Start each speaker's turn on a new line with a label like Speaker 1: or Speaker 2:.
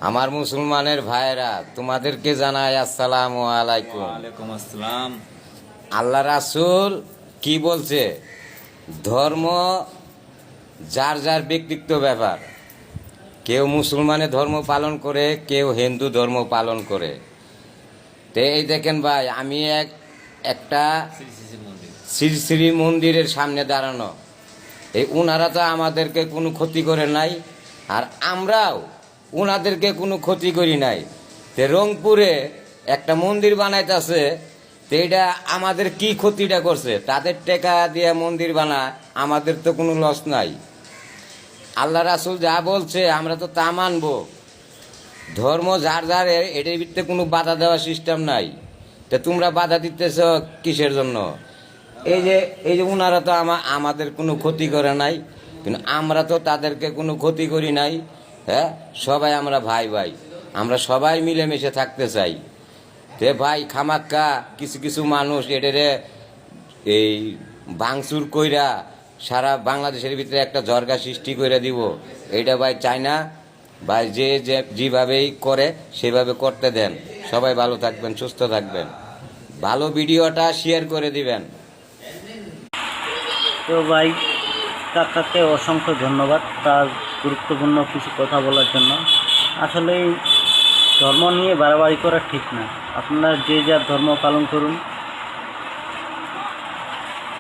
Speaker 1: আমার মুসলমানের ভাইরা তোমাদেরকে জানাই আসসালামু আলাইকুম।
Speaker 2: ওয়ালাইকুম আসসালাম।
Speaker 1: আল্লাহ রাসূল কি বলছে? ধর্ম যার যার ব্যক্তিগত ব্যাপার। কেউ মুসলমানের ধর্ম পালন করে, কেউ হিন্দু ধর্ম পালন করে। তো এই দেখেন ভাই, আমি একটা শ্রী শ্রী মন্দিরের সামনে দাঁড়ানো। এই উনারা তো আমাদেরকে কোনো ক্ষতি করে নাই, আর আমরাও উনাদেরকে কোনো ক্ষতি করি নাই। তে রংপুরে একটা মন্দির বানাইতেছে, তো এটা আমাদের কি ক্ষতিটা করছে? তাদের টাকা দিয়ে মন্দির বানায়, আমাদের তো কোনো লস নাই। আল্লাহ রাসূল যা বলছে আমরা তো তা মানব। ধর্ম যার যার, এটার ভিতরে কোনো বাধা দেওয়ার সিস্টেম নাই। তো তোমরা বাধা দিতেছ কিসের জন্য? এই যে ওনারা তো আমাদের কোনো ক্ষতি করে নাই, কিন্তু আমরা তো তাদেরকে কোনো ক্ষতি করি নাই। হ্যাঁ, সবাই আমরা ভাই ভাই, আমরা সবাই মিলেমিশে থাকতে চাই। তে ভাই, খামাক্কা কিছু কিছু মানুষ এটারে এই ভাঙচুর কইরা সারা বাংলাদেশের ভিতরে একটা জর্গা সৃষ্টি করে দিব, এইটা ভাই চাই না ভাই। যেভাবেই করে সেভাবে করতে দেন। সবাই ভালো থাকবেন, সুস্থ থাকবেন। ভালো ভিডিওটা শেয়ার করে দিবেন।
Speaker 3: তো ভাই, কাকাকে অসংখ্য ধন্যবাদ তার গুরুত্বপূর্ণ কিছু কথা বলার জন্য। আসলে ধর্ম নিয়ে বাড়াবাড়ি করা ঠিক না। আপনারা যে যার ধর্ম পালন করুন।